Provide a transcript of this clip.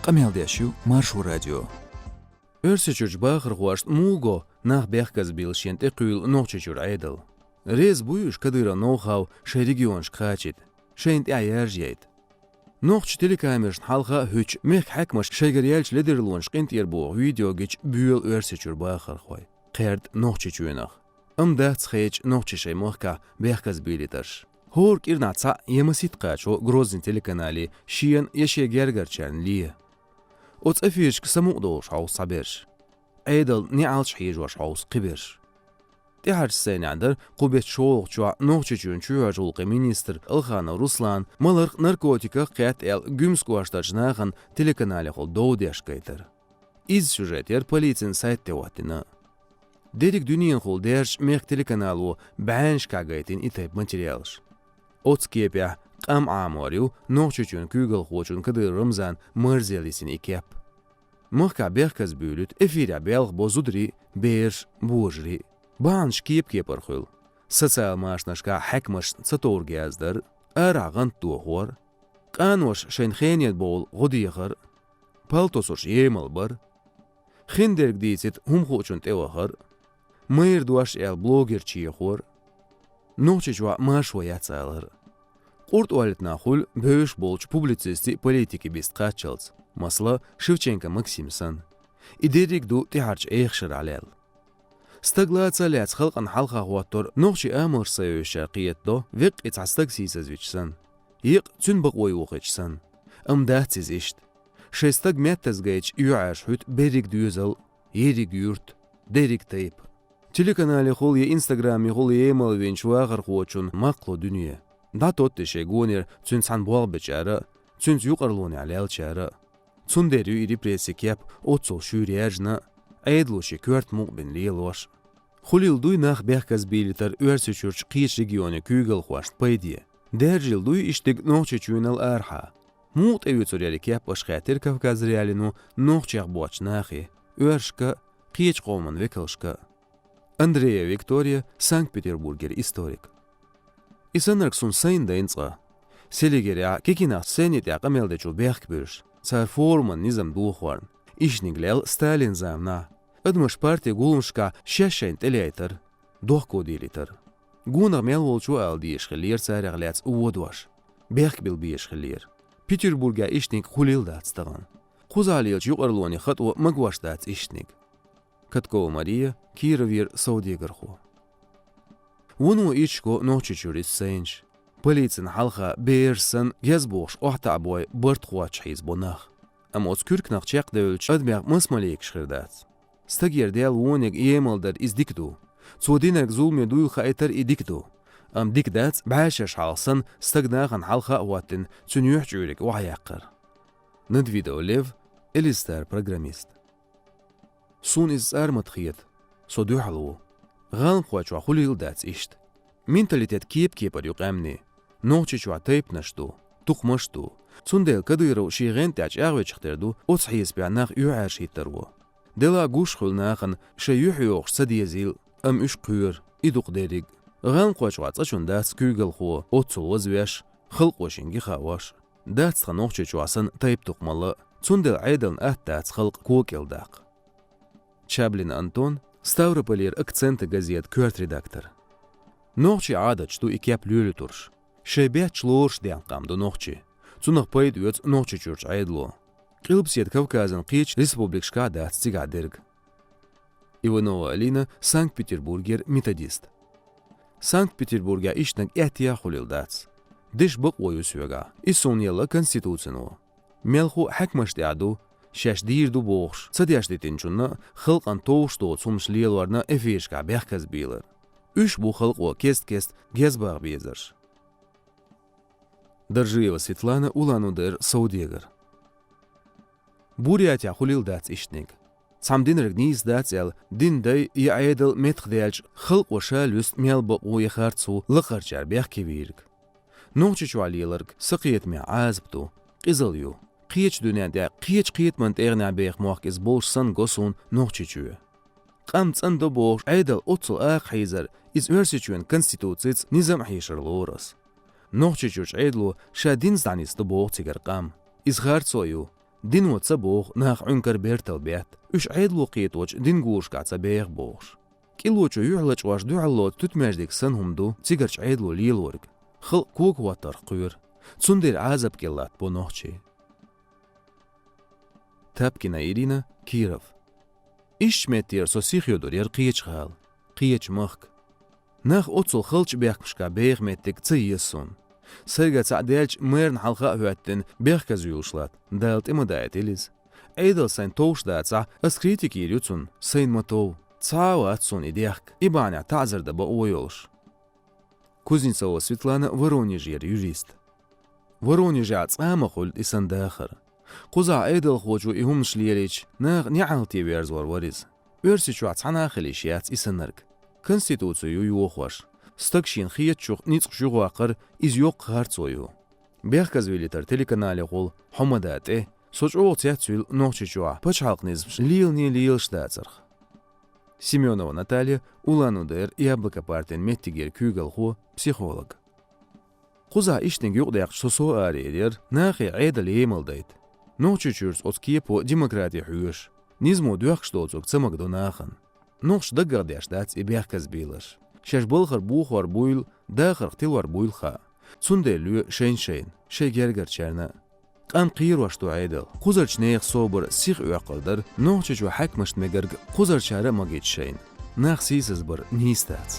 Qameldeshu Marshu Radio. Örseçüc bağır xuaşt mulgo nah behkaz bilşent eqül noççur aydıl. Rez buyuş kadıra nohav şey region şqaçit. Şent ayerjeyt. Noqç telekamers halqa hüç meh hakmaş şeygeriyelç lederlonş qint bu video geç büyül örseçür bağır xuay. Qert noççuynaq. Amda tsxeç noççu şey mohka behkaz bilitar. Hork irnatsa yemasit qaço Grozin telekanali şiyen yeşe gergerçernliye. Ots afirsk samuqdoş haus saberş. Aydal ni alç hijwaş haus qibirş. Dihar senander qubet şoğ çua noqçuçun çuajulqi minister Ilxana Ruslan malarq narkotika qat el gümskwaştajnağın telekanali xol dowdeşkaytır. İz süjetler polisin saytda watina. Dedik dünyen xol derş meh telekanalu banş kagaytin itayp materialş. Ots kepya qam amoriu noqçuçun kügel xoçun kadı Ramzan Marzelisin ikep. Mahka behkaz bülüt efira belg bozudri beş bojri. Banş kepar xul. Sotsial maşnaşka hakmaş satorgazdır. Arağın tuğur. Qanoş şenxeniyet bol godiyğır. Paltosoş yemal bar. Xinderg dizit hum xoçun tevahır. Mayr duaş el blogger çiyxur. Noqçuçwa maşvoyatsalır. Qurt oalitna xul böş bolç publitsisti politiki bist qaçılz. Masla Shevchenko Maksimson. İderik du tiharç eğxşir alel. Staglatsa lats xalqan halqa xuattor noqçi amır sayışa qiyetdo viq itsastag sisazvichsan. Yiq tünbaq oy uqıçsan. Amdatsiz işt. Şestag mettazgayç yuaş hüt berik düzal, yerik yurt, derik tayip. Telekanali xul ye Instagrami xul ye email venç vağır xuoçun maqlo dünya. Da totte şey gonir tün san boğal beçara, tün yuqarloni alel çara. Tün derü iri presik yap, otsol şüriyajna, aydloşi kürt muqbin liloş. Xulil duy nah behkaz bilitar örsüçürç qiyiş regioni kügel xuaşt paydiye. Derjil duy iştik noqçuçuynal arha. Muqt evütsöryelik yap başqatir Kavkaz realinu noqçaq boğaç nahi, örşka, qiyiç qovman vekalşka. Andreya Viktoria, Sankt-Peterburger istorik. İsanlark sun sayında insa. Seligeri kekinaq senit qameldeçu behk bürş. Sar forman nizam duğuarn. İşniglel Stalin zamna. Admış partiya gulunşka şeşen teleytar. Dohko dilitar. Gunaq melvolçu aldi işgilyer sarıqlats uvodvaş. Behk bil bi işgilyer. Peterburga işnik xulilda atstağın. Xuzaliyelç yuqarloni xat o magvaşdats işnik. Katkova Maria, Kirovir, Saudigarxu. Вуну ичко ночичурис сенч. Полицин халха берсен язбош охтабой бартхуач хизбонах. Амоц кюркнах чекдевлч адмяк масмалейк шхирдац. Стагердел вонег емалдар издикду. Цудинерг зулме дуйлха этер идикду. Ам дикдац башаш халсан стагнахан халха ваттин цунюхчурик вахяққар. Надвидо Лев, Элистар программист. Сун из арматхиет. Содюхалу. غان خوچوا خلیل دات ایشت. Mentalitet kepar yuqamni. Noqchichwa tayp nashtu. Tuqmashtu. Tsundel kadiro shiğentach ağwe chiqterdu. Ots hiyesbianaq yuar shitarwo. Dela gush xulnaqan shayuhyuq sadiyazil am üş qyr iduq derig. غان خوچwa tsachundas kügel xu. Otsul wazvesh xalq washingi xawash. Dats noqchichwasan tayp tuqmalı. Tsundel aydan ahtats xalq kokeldaq. Chablin Anton Ставрополер акценты газет кёрт редактор. Noqçi adaçtu ikep lülü turş. Şebet çlorş diyanqamdu noqçi. Цунaq payt öts noqçi çurç aydlo. Qilpsiet Kavkazın qiç Respublikşka dat sigaderg. Ivanova Alina, Sankt-Peterburger metodist. Sankt-Peterburga işnak ehtiya xulildats. Dish baq oyu söga. İson yılla konstitutsiyonu. Melxu hakmaşti adu. Şaşdirdu boğuş. Sadyaşdetin çunna xalqan toğuştu sumşliyelvarna efeşka behkaz bilir. Üç bu xalq o kest gezbağ bezir. Darjiyeva Svetlana Ulan-Uder, Saudigar. Buryatya xulildats işnik. Samdinrg nizdats el dinday yaedel metxdelç xalq o şalüst melba o yaxartsu laqarçar behkevirg. Noqchichvaliyelirg saqiyetme azbtu. Qizilyu. Qiyiç dünyada qiyiç mantığına beyq muhkiz bolşsan gosun noqchichü. Qamtsan da boğuş aydal otsul aqhizar iz örsiçün konstitutsiyts nizam hişirloras. Noqchichüç aydlu şadin zdanis da boğ tsigar qam. İzhartsoyu دين وتصبوغ ناخ عنكر بيرتل بيت اش عيد لوقيت وش دين قوش قاعدة بيغ بوغش كيلوچو يعلج واش دو علوت تتمجدك سنهم دو تيغرش عيد لو ليلورغ خل كوك واتر قير تسندر عازب كيلات بو نوخشي تابكينا إيرينا كيرف إيش متير سوسيخيو دور ير قيچ خال قيچ مخك ناخ أوتسل خلچ بيخمشكا بيغ متك تسيسون سرگا تعديلچ ميرن حلقا هواتن بيغ كزيوشلات دالت إما دايت إليز أيدل سين توش داتسا أسكريتيك يريوتسون سين متو تساوات سون إديخك إبانع تعزر دبا أويولش كوزنцова Светлана Воронежьер юрист Воронежья цама خلد إسان داخر قزع أيدل خوجو إهم شليريش ناغ نعالتي بيرزور وريز ورسيشو عطانا خليشيات إسانرك كونستيتوцию يوخوش ستكشين خيت شوخ نيتق شوغ واقر إز يوق هارتسويو بيخكزويلتر телеканале غول حمدات سوچو تياتسويل نوخчичуа пачалкнизмш лил штацарх Семенова Наталья, Улан-Удэр, Яблоко партен меттигер күйгал психолог. Куза иштен юqdayaq сосо арелер, нахи айдал емылдайд. Нохчучурс отские по демократия хүйш. Низмо дуяқ штоцук цымагду нахан. Нохш даггардяштац и бяхказ билаш. Шаш былхар бухвар буйл, дахар хтилвар буйлха. Цунделю шейн, шейгергар чарна. قام قير واشتو عيدل قزرش نيخ صوبر سيخ اعقلدر نوحچو حكمشت مگرگ قزر چاره مگيت شين ناخ سيسز بر نيستات